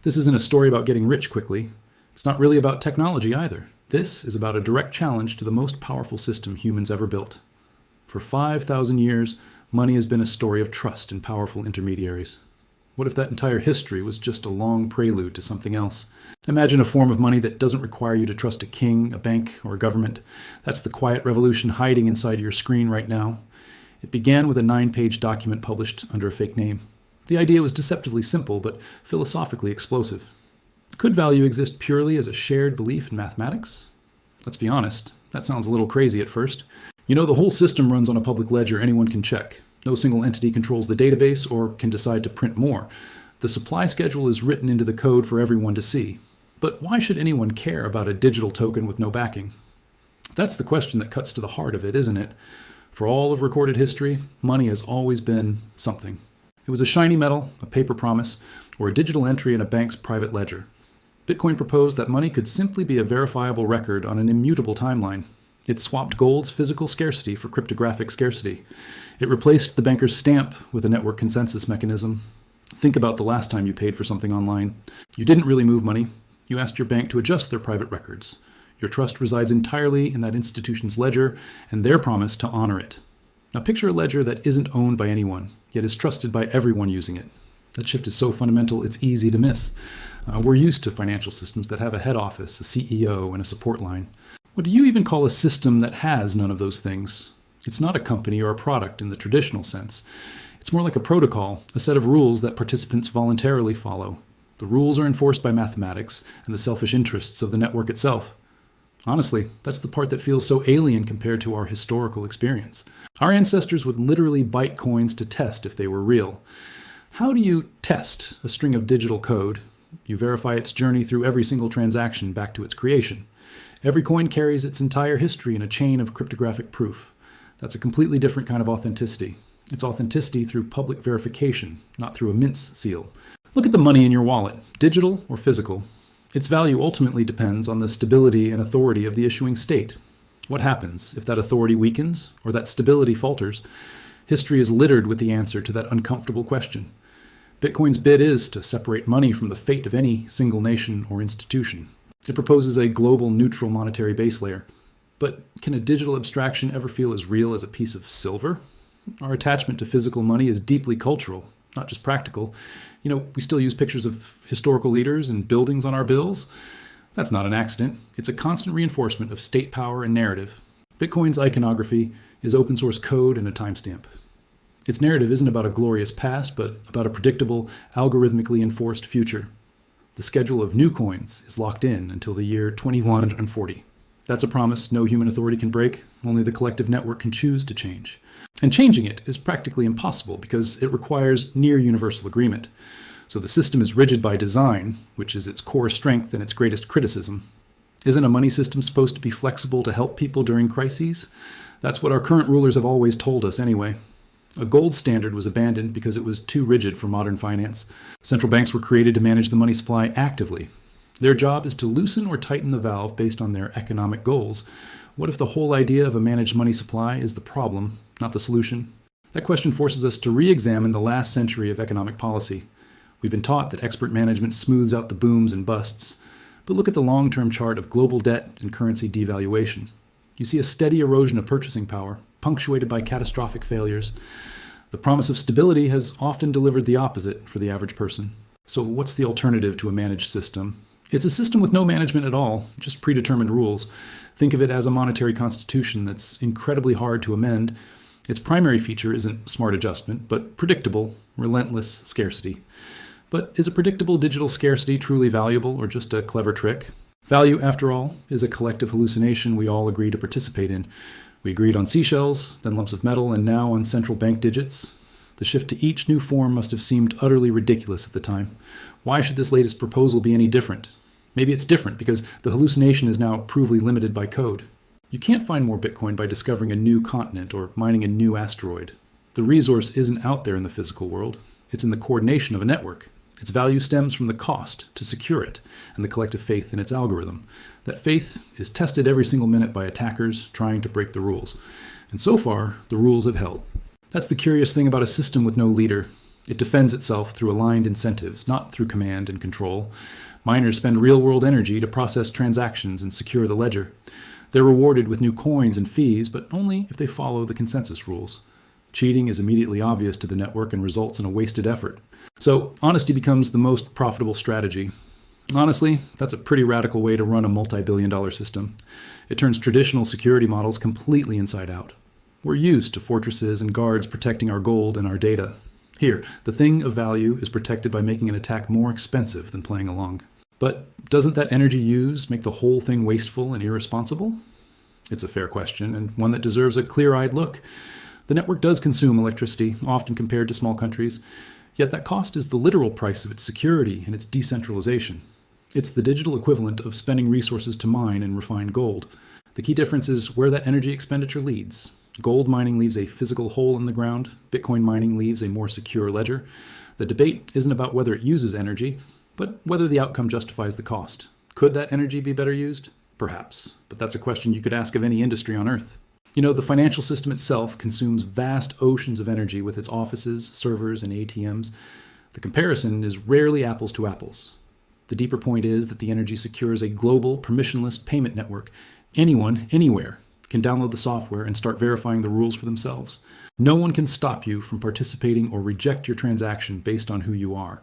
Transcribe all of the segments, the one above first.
This isn't a story about getting rich quickly. It's not really about technology either. This is about a direct challenge to the most powerful system humans ever built. For 5,000 years, money has been a story of trust in powerful intermediaries. What if that entire history was just a long prelude to something else? Imagine a form of money that doesn't require you to trust a king, a bank, or a government. That's the quiet revolution hiding inside your screen right now. It began with a 9-page document published under a fake name. The idea was deceptively simple, but philosophically explosive. Could value exist purely as a shared belief in mathematics? Let's be honest, that sounds a little crazy at first. You know, the whole system runs on a public ledger anyone can check. No single entity controls the database or can decide to print more. The supply schedule is written into the code for everyone to see. But why should anyone care about a digital token with no backing? That's the question that cuts to the heart of it, isn't it? For all of recorded history, money has always been something. It was a shiny metal, a paper promise, or a digital entry in a bank's private ledger. Bitcoin proposed that money could simply be a verifiable record on an immutable timeline. It swapped gold's physical scarcity for cryptographic scarcity. It replaced the banker's stamp with a network consensus mechanism. Think about the last time you paid for something online. You didn't really move money. You asked your bank to adjust their private records. Your trust resides entirely in that institution's ledger and their promise to honor it. Now picture a ledger that isn't owned by anyone, yet is trusted by everyone using it. That shift is so fundamental, it's easy to miss. We're used to financial systems that have a head office, a CEO, and a support line. What do you even call a system that has none of those things? It's not a company or a product in the traditional sense. It's more like a protocol, a set of rules that participants voluntarily follow. The rules are enforced by mathematics and the selfish interests of the network itself. Honestly, that's the part that feels so alien compared to our historical experience. Our ancestors would literally bite coins to test if they were real. How do you test a string of digital code? You verify its journey through every single transaction back to its creation. Every coin carries its entire history in a chain of cryptographic proof. That's a completely different kind of authenticity. It's authenticity through public verification, not through a mince seal. Look at the money in your wallet, digital or physical. Its value ultimately depends on the stability and authority of the issuing state. What happens if that authority weakens or that stability falters? History is littered with the answer to that uncomfortable question. Bitcoin's bid is to separate money from the fate of any single nation or institution. It proposes a global neutral monetary base layer. But can a digital abstraction ever feel as real as a piece of silver? Our attachment to physical money is deeply cultural, not just practical. You know, we still use pictures of historical leaders and buildings on our bills. That's not an accident. It's a constant reinforcement of state power and narrative. Bitcoin's iconography is open source code and a timestamp. Its narrative isn't about a glorious past, but about a predictable, algorithmically enforced future. The schedule of new coins is locked in until the year 2140. That's a promise no human authority can break, only the collective network can choose to change. And changing it is practically impossible because it requires near universal agreement. So the system is rigid by design, which is its core strength and its greatest criticism. Isn't a money system supposed to be flexible to help people during crises? That's what our current rulers have always told us anyway. A gold standard was abandoned because it was too rigid for modern finance. Central banks were created to manage the money supply actively. Their job is to loosen or tighten the valve based on their economic goals. What if the whole idea of a managed money supply is the problem, not the solution? That question forces us to re-examine the last century of economic policy. We've been taught that expert management smooths out the booms and busts. But look at the long-term chart of global debt and currency devaluation. You see a steady erosion of purchasing power, punctuated by catastrophic failures. The promise of stability has often delivered the opposite for the average person. So what's the alternative to a managed system? It's a system with no management at all, just predetermined rules. Think of it as a monetary constitution that's incredibly hard to amend. Its primary feature isn't smart adjustment, but predictable, relentless scarcity. But is a predictable digital scarcity truly valuable or just a clever trick? Value, after all, is a collective hallucination we all agree to participate in. We agreed on seashells, then lumps of metal, and now on central bank digits. The shift to each new form must have seemed utterly ridiculous at the time. Why should this latest proposal be any different? Maybe it's different because the hallucination is now provably limited by code. You can't find more Bitcoin by discovering a new continent or mining a new asteroid. The resource isn't out there in the physical world. It's in the coordination of a network. Its value stems from the cost to secure it and the collective faith in its algorithm. That faith is tested every single minute by attackers trying to break the rules. And so far, the rules have held. That's the curious thing about a system with no leader. It defends itself through aligned incentives, not through command and control. Miners spend real-world energy to process transactions and secure the ledger. They're rewarded with new coins and fees, but only if they follow the consensus rules. Cheating is immediately obvious to the network and results in a wasted effort. So honesty becomes the most profitable strategy. Honestly, that's a pretty radical way to run a multi-billion-dollar system. It turns traditional security models completely inside out. We're used to fortresses and guards protecting our gold and our data. Here, the thing of value is protected by making an attack more expensive than playing along. But doesn't that energy used make the whole thing wasteful and irresponsible? It's a fair question, and one that deserves a clear-eyed look. The network does consume electricity, often compared to small countries, yet that cost is the literal price of its security and its decentralization. It's the digital equivalent of spending resources to mine and refine gold. The key difference is where that energy expenditure leads. Gold mining leaves a physical hole in the ground. Bitcoin mining leaves a more secure ledger. The debate isn't about whether it uses energy, but whether the outcome justifies the cost. Could that energy be better used? Perhaps, but that's a question you could ask of any industry on Earth. You know, the financial system itself consumes vast oceans of energy with its offices, servers, and ATMs. The comparison is rarely apples to apples. The deeper point is that the energy secures a global, permissionless payment network. Anyone, anywhere, can download the software and start verifying the rules for themselves. No one can stop you from participating or reject your transaction based on who you are.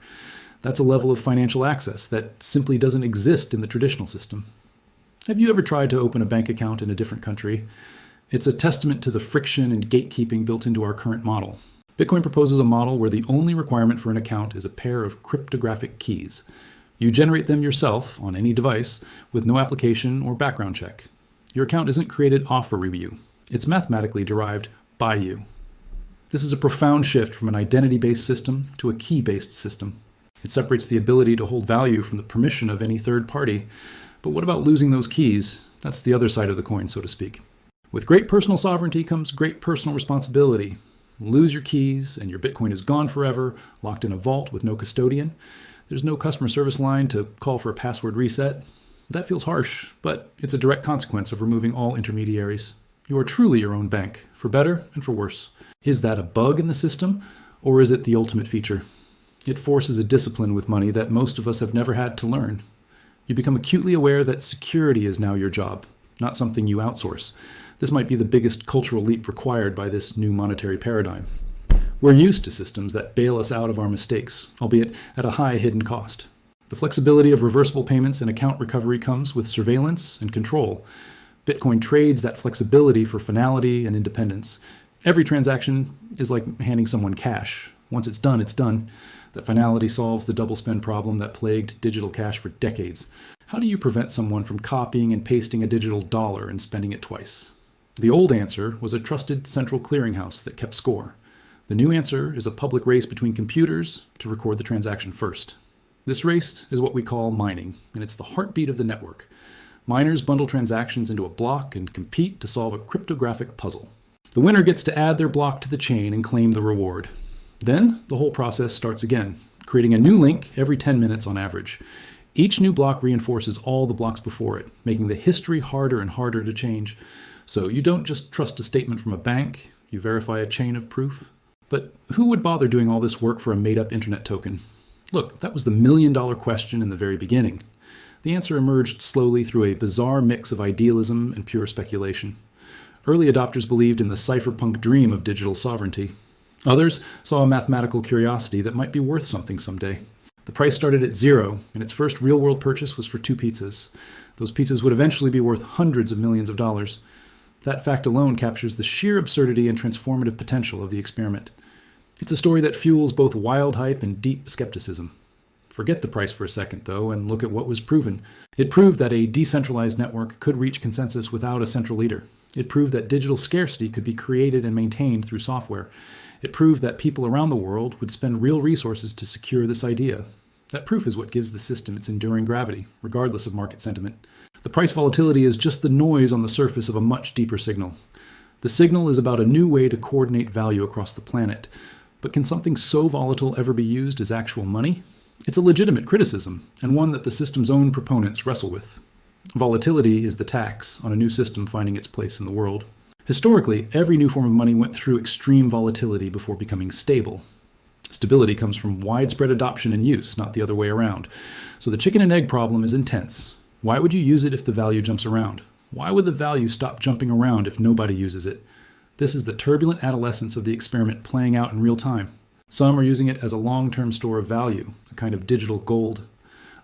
That's a level of financial access that simply doesn't exist in the traditional system. Have you ever tried to open a bank account in a different country? It's a testament to the friction and gatekeeping built into our current model. Bitcoin proposes a model where the only requirement for an account is a pair of cryptographic keys. You generate them yourself on any device with no application or background check. Your account isn't created off a review. It's mathematically derived by you. This is a profound shift from an identity-based system to a key-based system. It separates the ability to hold value from the permission of any third party. But what about losing those keys? That's the other side of the coin, so to speak. With great personal sovereignty comes great personal responsibility. Lose your keys and your Bitcoin is gone forever, locked in a vault with no custodian. There's no customer service line to call for a password reset. That feels harsh, but it's a direct consequence of removing all intermediaries. You are truly your own bank, for better and for worse. Is that a bug in the system, or is it the ultimate feature? It forces a discipline with money that most of us have never had to learn. You become acutely aware that security is now your job, not something you outsource. This might be the biggest cultural leap required by this new monetary paradigm. We're used to systems that bail us out of our mistakes, albeit at a high hidden cost. The flexibility of reversible payments and account recovery comes with surveillance and control. Bitcoin trades that flexibility for finality and independence. Every transaction is like handing someone cash. Once it's done, it's done. That finality solves the double spend problem that plagued digital cash for decades. How do you prevent someone from copying and pasting a digital dollar and spending it twice? The old answer was a trusted central clearinghouse that kept score. The new answer is a public race between computers to record the transaction first. This race is what we call mining, and it's the heartbeat of the network. Miners bundle transactions into a block and compete to solve a cryptographic puzzle. The winner gets to add their block to the chain and claim the reward. Then the whole process starts again, creating a new link every 10 minutes on average. Each new block reinforces all the blocks before it, making the history harder and harder to change. So you don't just trust a statement from a bank, you verify a chain of proof. But who would bother doing all this work for a made-up internet token? Look, that was the million-dollar question in the very beginning. The answer emerged slowly through a bizarre mix of idealism and pure speculation. Early adopters believed in the cypherpunk dream of digital sovereignty. Others saw a mathematical curiosity that might be worth something someday. The price started at zero, and its first real-world purchase was for 2 pizzas. Those pizzas would eventually be worth hundreds of millions of dollars. That fact alone captures the sheer absurdity and transformative potential of the experiment. It's a story that fuels both wild hype and deep skepticism. Forget the price for a second, though, and look at what was proven. It proved that a decentralized network could reach consensus without a central leader. It proved that digital scarcity could be created and maintained through software. It proved that people around the world would spend real resources to secure this idea. That proof is what gives the system its enduring gravity, regardless of market sentiment. The price volatility is just the noise on the surface of a much deeper signal. The signal is about a new way to coordinate value across the planet. But can something so volatile ever be used as actual money? It's a legitimate criticism, and one that the system's own proponents wrestle with. Volatility is the tax on a new system finding its place in the world. Historically, every new form of money went through extreme volatility before becoming stable. Stability comes from widespread adoption and use, not the other way around. So the chicken and egg problem is intense. Why would you use it if the value jumps around? Why would the value stop jumping around if nobody uses it? This is the turbulent adolescence of the experiment playing out in real time. Some are using it as a long-term store of value, a kind of digital gold.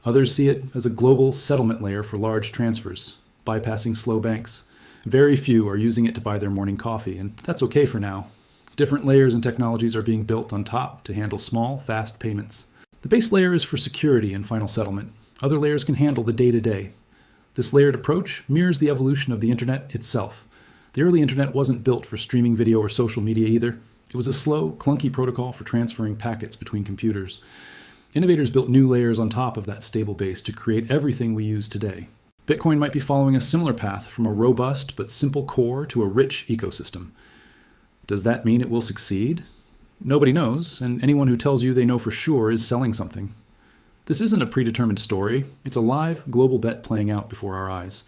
Others see it as a global settlement layer for large transfers, bypassing slow banks. Very few are using it to buy their morning coffee, and that's okay for now. Different layers and technologies are being built on top to handle small, fast payments. The base layer is for security and final settlement. Other layers can handle the day-to-day. This layered approach mirrors the evolution of the internet itself. The early internet wasn't built for streaming video or social media either. It was a slow, clunky protocol for transferring packets between computers. Innovators built new layers on top of that stable base to create everything we use today. Bitcoin might be following a similar path from a robust but simple core to a rich ecosystem. Does that mean it will succeed? Nobody knows, and anyone who tells you they know for sure is selling something. This isn't a predetermined story. It's a live, global bet playing out before our eyes.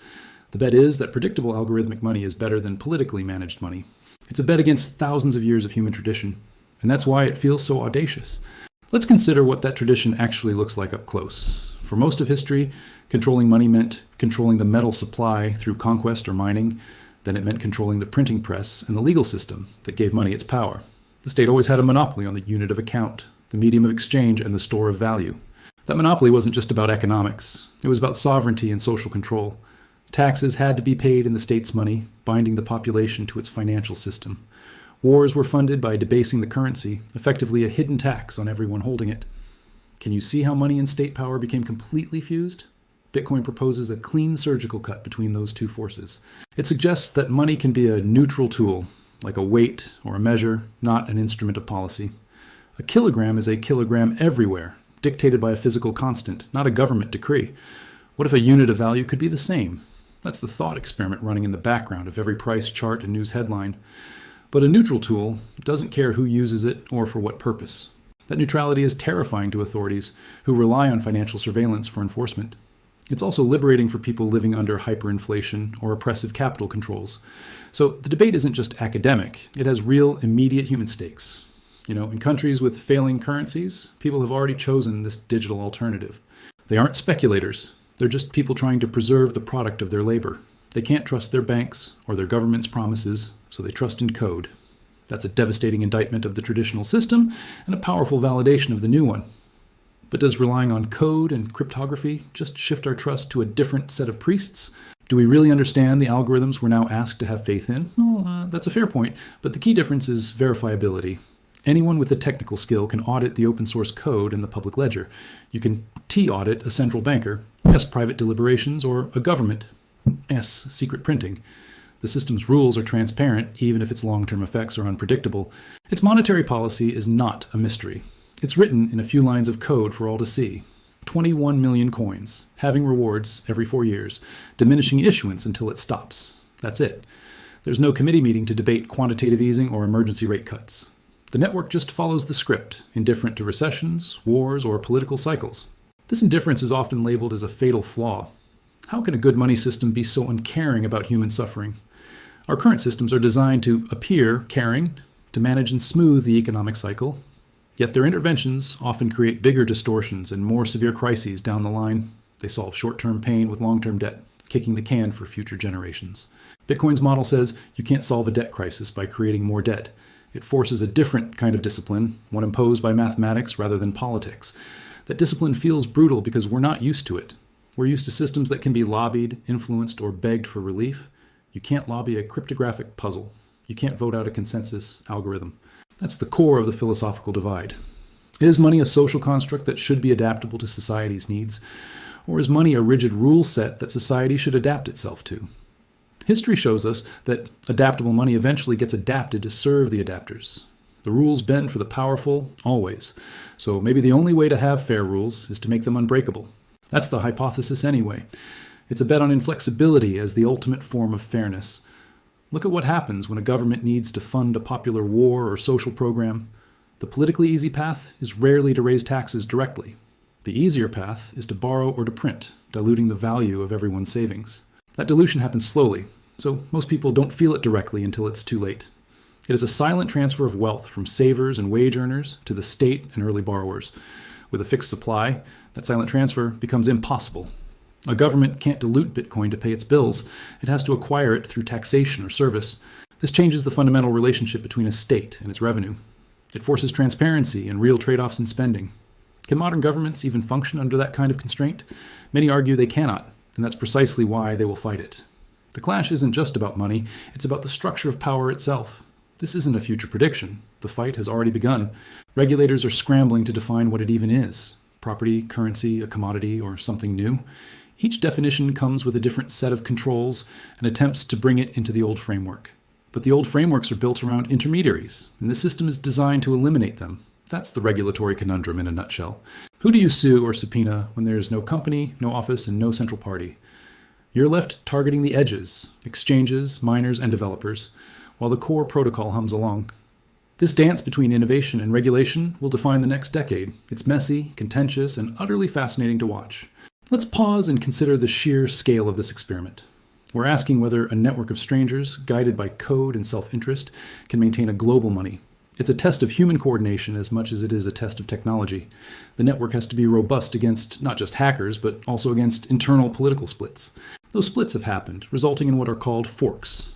The bet is that predictable algorithmic money is better than politically managed money. It's a bet against thousands of years of human tradition, and that's why it feels so audacious. Let's consider what that tradition actually looks like up close. For most of history, controlling money meant controlling the metal supply through conquest or mining. Then it meant controlling the printing press and the legal system that gave money its power. The state always had a monopoly on the unit of account, the medium of exchange, and the store of value. That monopoly wasn't just about economics. It was about sovereignty and social control. Taxes had to be paid in the state's money, binding the population to its financial system. Wars were funded by debasing the currency, effectively a hidden tax on everyone holding it. Can you see how money and state power became completely fused? Bitcoin proposes a clean surgical cut between those two forces. It suggests that money can be a neutral tool, like a weight or a measure, not an instrument of policy. A kilogram is a kilogram everywhere, dictated by a physical constant, not a government decree. What if a unit of value could be the same? That's the thought experiment running in the background of every price chart and news headline. But a neutral tool doesn't care who uses it or for what purpose. That neutrality is terrifying to authorities who rely on financial surveillance for enforcement. It's also liberating for people living under hyperinflation or oppressive capital controls. So the debate isn't just academic, it has real immediate human stakes. In countries with failing currencies, people have already chosen this digital alternative. They aren't speculators, they're just people trying to preserve the product of their labor. They can't trust their banks or their government's promises, so they trust in code. That's a devastating indictment of the traditional system and a powerful validation of the new one. But does relying on code and cryptography just shift our trust to a different set of priests? Do we really understand the algorithms we're now asked to have faith in? Well, that's a fair point, but the key difference is verifiability. Anyone with a technical skill can audit the open source code in the public ledger. You can T-audit a central banker, yes, private deliberations, or a government, yes, secret printing. The system's rules are transparent, even if its long-term effects are unpredictable. Its monetary policy is not a mystery. It's written in a few lines of code for all to see. 21 million coins, having rewards every 4 years, diminishing issuance until it stops. That's it. There's no committee meeting to debate quantitative easing or emergency rate cuts. The network just follows the script, indifferent to recessions, wars, or political cycles. This indifference is often labeled as a fatal flaw. How can a good money system be so uncaring about human suffering? Our current systems are designed to appear caring, to manage and smooth the economic cycle, yet their interventions often create bigger distortions and more severe crises down the line. They solve short-term pain with long-term debt, kicking the can for future generations. Bitcoin's model says you can't solve a debt crisis by creating more debt. It forces a different kind of discipline, one imposed by mathematics rather than politics. That discipline feels brutal because we're not used to it. We're used to systems that can be lobbied, influenced, or begged for relief. You can't lobby a cryptographic puzzle. You can't vote out a consensus algorithm. That's the core of the philosophical divide. Is money a social construct that should be adaptable to society's needs? Or is money a rigid rule set that society should adapt itself to? History shows us that adaptable money eventually gets adapted to serve the adapters. The rules bend for the powerful, always. So maybe the only way to have fair rules is to make them unbreakable. That's the hypothesis anyway. It's a bet on inflexibility as the ultimate form of fairness. Look at what happens when a government needs to fund a popular war or social program. The politically easy path is rarely to raise taxes directly. The easier path is to borrow or to print, diluting the value of everyone's savings. That dilution happens slowly, so most people don't feel it directly until it's too late. It is a silent transfer of wealth from savers and wage earners to the state and early borrowers. With a fixed supply, that silent transfer becomes impossible. A government can't dilute Bitcoin to pay its bills. It has to acquire it through taxation or service. This changes the fundamental relationship between a state and its revenue. It forces transparency and real trade-offs in spending. Can modern governments even function under that kind of constraint? Many argue they cannot, and that's precisely why they will fight it. The clash isn't just about money, it's about the structure of power itself. This isn't a future prediction. The fight has already begun. Regulators are scrambling to define what it even is: property, currency, a commodity, or something new. Each definition comes with a different set of controls and attempts to bring it into the old framework. But the old frameworks are built around intermediaries, and the system is designed to eliminate them. That's the regulatory conundrum in a nutshell. Who do you sue or subpoena when there is no company, no office, and no central party? You're left targeting the edges, exchanges, miners, and developers, while the core protocol hums along. This dance between innovation and regulation will define the next decade. It's messy, contentious, and utterly fascinating to watch. Let's pause and consider the sheer scale of this experiment. We're asking whether a network of strangers, guided by code and self-interest, can maintain a global money. It's a test of human coordination as much as it is a test of technology. The network has to be robust against not just hackers, but also against internal political splits. Those splits have happened, resulting in what are called forks.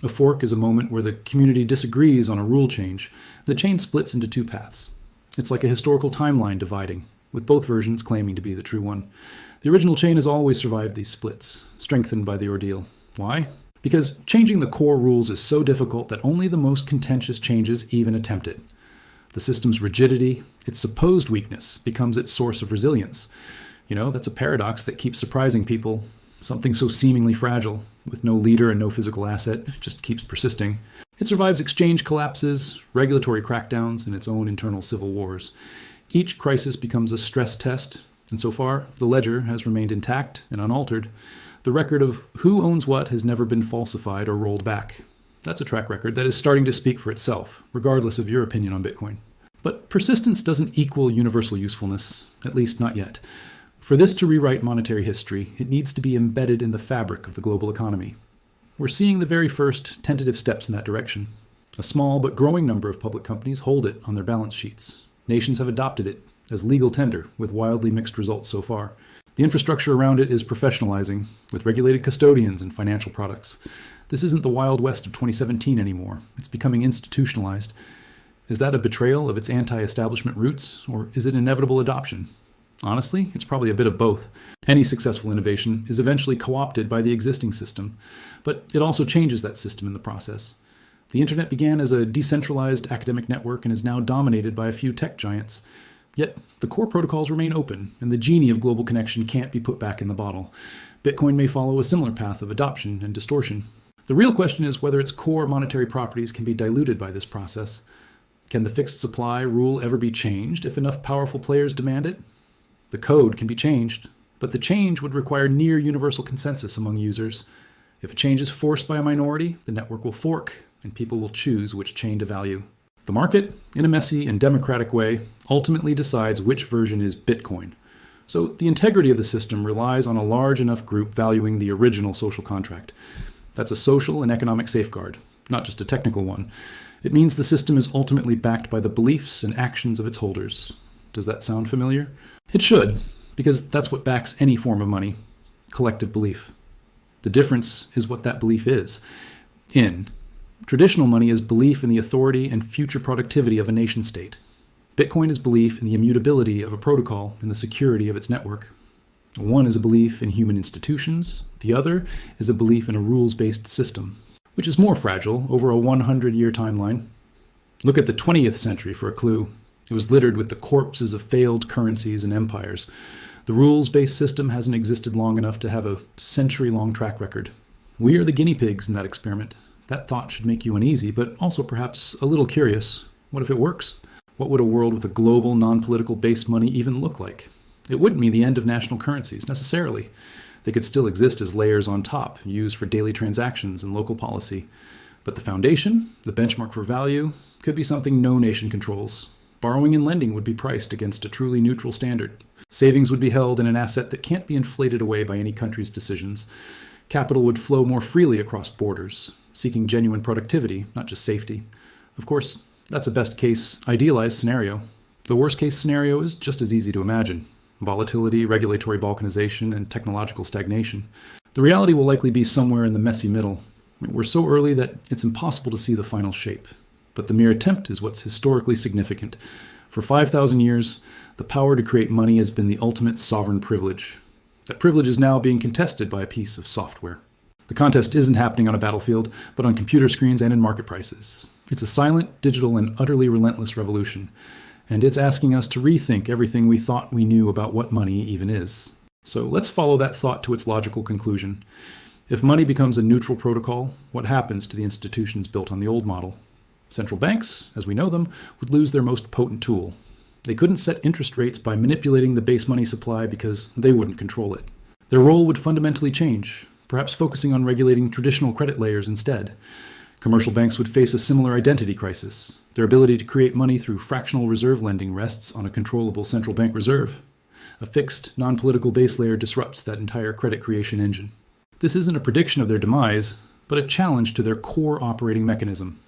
A fork is a moment where the community disagrees on a rule change. The chain splits into two paths. It's like a historical timeline dividing, with both versions claiming to be the true one. The original chain has always survived these splits, strengthened by the ordeal. Why? Because changing the core rules is so difficult that only the most contentious changes even attempt it. The system's rigidity, its supposed weakness, becomes its source of resilience. That's a paradox that keeps surprising people. Something so seemingly fragile, with no leader and no physical asset, just keeps persisting. It survives exchange collapses, regulatory crackdowns, and its own internal civil wars. Each crisis becomes a stress test, and so far, the ledger has remained intact and unaltered. The record of who owns what has never been falsified or rolled back. That's a track record that is starting to speak for itself, regardless of your opinion on Bitcoin. But persistence doesn't equal universal usefulness, at least not yet. For this to rewrite monetary history, it needs to be embedded in the fabric of the global economy. We're seeing the very first tentative steps in that direction. A small but growing number of public companies hold it on their balance sheets. Nations have adopted it as legal tender, with wildly mixed results so far. The infrastructure around it is professionalizing, with regulated custodians and financial products. This isn't the Wild West of 2017 anymore. It's becoming institutionalized. Is that a betrayal of its anti-establishment roots, or is it inevitable adoption? Honestly, it's probably a bit of both. Any successful innovation is eventually co-opted by the existing system, but it also changes that system in the process. The internet began as a decentralized academic network and is now dominated by a few tech giants. Yet, the core protocols remain open, and the genie of global connection can't be put back in the bottle. Bitcoin may follow a similar path of adoption and distortion. The real question is whether its core monetary properties can be diluted by this process. Can the fixed supply rule ever be changed if enough powerful players demand it? The code can be changed, but the change would require near universal consensus among users. If a change is forced by a minority, the network will fork, and people will choose which chain to value. The market, in a messy and democratic way, ultimately decides which version is Bitcoin. So the integrity of the system relies on a large enough group valuing the original social contract. That's a social and economic safeguard, not just a technical one. It means the system is ultimately backed by the beliefs and actions of its holders. Does that sound familiar? It should, because that's what backs any form of money: collective belief. The difference is what that belief is. Traditional money is belief in the authority and future productivity of a nation-state. Bitcoin is belief in the immutability of a protocol and the security of its network. One is a belief in human institutions. The other is a belief in a rules-based system, which is more fragile over a 100-year timeline. Look at the 20th century for a clue. It was littered with the corpses of failed currencies and empires. The rules-based system hasn't existed long enough to have a century-long track record. We are the guinea pigs in that experiment. That thought should make you uneasy, but also perhaps a little curious. What if it works? What would a world with a global, non-political base money even look like? It wouldn't mean the end of national currencies, necessarily. They could still exist as layers on top, used for daily transactions and local policy. But the foundation, the benchmark for value, could be something no nation controls. Borrowing and lending would be priced against a truly neutral standard. Savings would be held in an asset that can't be inflated away by any country's decisions. Capital would flow more freely across borders, seeking genuine productivity, not just safety. Of course, that's a best case, idealized scenario. The worst case scenario is just as easy to imagine: volatility, regulatory balkanization, and technological stagnation. The reality will likely be somewhere in the messy middle. We're so early that it's impossible to see the final shape. But the mere attempt is what's historically significant. For 5,000 years, the power to create money has been the ultimate sovereign privilege. That privilege is now being contested by a piece of software. The contest isn't happening on a battlefield, but on computer screens and in market prices. It's a silent, digital, and utterly relentless revolution. And it's asking us to rethink everything we thought we knew about what money even is. So let's follow that thought to its logical conclusion. If money becomes a neutral protocol, what happens to the institutions built on the old model? Central banks, as we know them, would lose their most potent tool. They couldn't set interest rates by manipulating the base money supply because they wouldn't control it. Their role would fundamentally change, perhaps focusing on regulating traditional credit layers instead. Commercial banks would face a similar identity crisis. Their ability to create money through fractional reserve lending rests on a controllable central bank reserve. A fixed, non-political base layer disrupts that entire credit creation engine. This isn't a prediction of their demise, but a challenge to their core operating mechanism.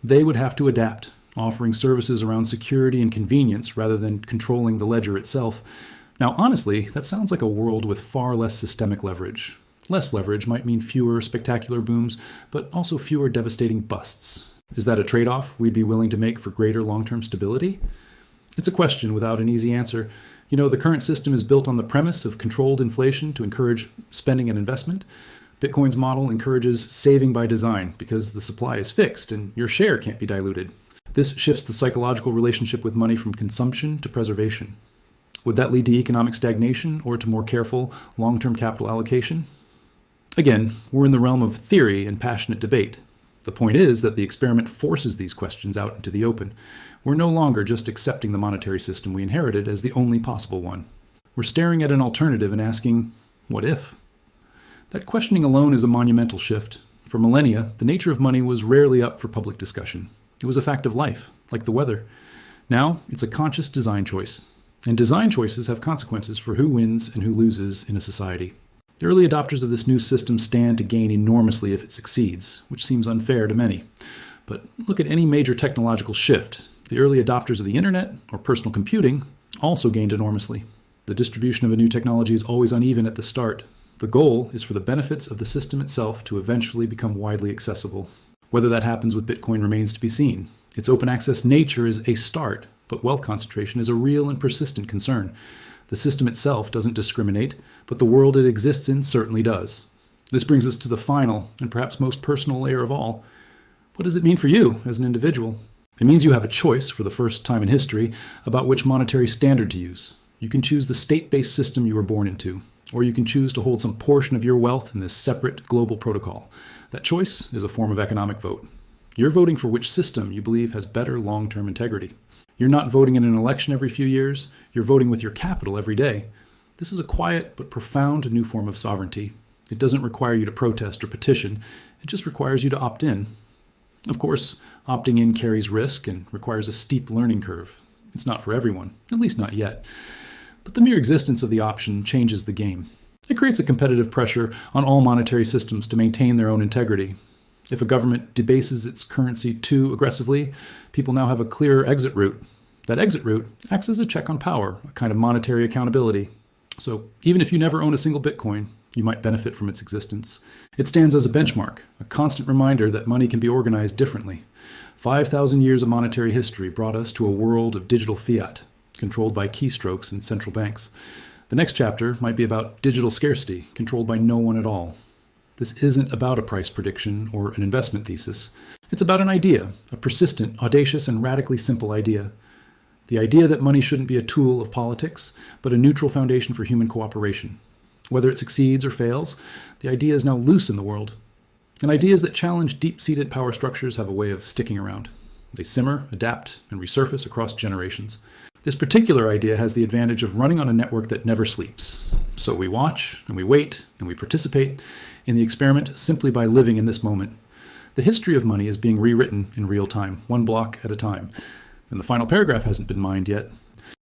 They would have to adapt, offering services around security and convenience rather than controlling the ledger itself. Now, honestly, that sounds like a world with far less systemic leverage. Less leverage might mean fewer spectacular booms, but also fewer devastating busts. Is that a trade-off we'd be willing to make for greater long-term stability? It's a question without an easy answer. The current system is built on the premise of controlled inflation to encourage spending and investment. Bitcoin's model encourages saving by design because the supply is fixed and your share can't be diluted. This shifts the psychological relationship with money from consumption to preservation. Would that lead to economic stagnation or to more careful, long-term capital allocation? Again, we're in the realm of theory and passionate debate. The point is that the experiment forces these questions out into the open. We're no longer just accepting the monetary system we inherited as the only possible one. We're staring at an alternative and asking, what if? That questioning alone is a monumental shift. For millennia, the nature of money was rarely up for public discussion. It was a fact of life, like the weather. Now, it's a conscious design choice. And design choices have consequences for who wins and who loses in a society. The early adopters of this new system stand to gain enormously if it succeeds, which seems unfair to many. But look at any major technological shift. The early adopters of the internet or personal computing also gained enormously. The distribution of a new technology is always uneven at the start. The goal is for the benefits of the system itself to eventually become widely accessible. Whether that happens with Bitcoin remains to be seen. Its open access nature is a start, but wealth concentration is a real and persistent concern. The system itself doesn't discriminate, but the world it exists in certainly does. This brings us to the final and perhaps most personal layer of all. What does it mean for you as an individual? It means you have a choice, for the first time in history, about which monetary standard to use. You can choose the state-based system you were born into, or you can choose to hold some portion of your wealth in this separate global protocol. That choice is a form of economic vote. You're voting for which system you believe has better long-term integrity. You're not voting in an election every few years, you're voting with your capital every day. This is a quiet but profound new form of sovereignty. It doesn't require you to protest or petition, it just requires you to opt in. Of course, opting in carries risk and requires a steep learning curve. It's not for everyone, at least not yet. But the mere existence of the option changes the game. It creates a competitive pressure on all monetary systems to maintain their own integrity. If a government debases its currency too aggressively, people now have a clearer exit route. That exit route acts as a check on power, a kind of monetary accountability. So even if you never own a single Bitcoin, you might benefit from its existence. It stands as a benchmark, a constant reminder that money can be organized differently. 5,000 years of monetary history brought us to a world of digital fiat, controlled by keystrokes and central banks. The next chapter might be about digital scarcity, controlled by no one at all. This isn't about a price prediction or an investment thesis. It's about an idea, a persistent, audacious, and radically simple idea. The idea that money shouldn't be a tool of politics, but a neutral foundation for human cooperation. Whether it succeeds or fails, the idea is now loose in the world. And ideas that challenge deep-seated power structures have a way of sticking around. They simmer, adapt, and resurface across generations. This particular idea has the advantage of running on a network that never sleeps. So we watch, and we wait, and we participate in the experiment simply by living in this moment. The history of money is being rewritten in real time, one block at a time. And the final paragraph hasn't been mined yet,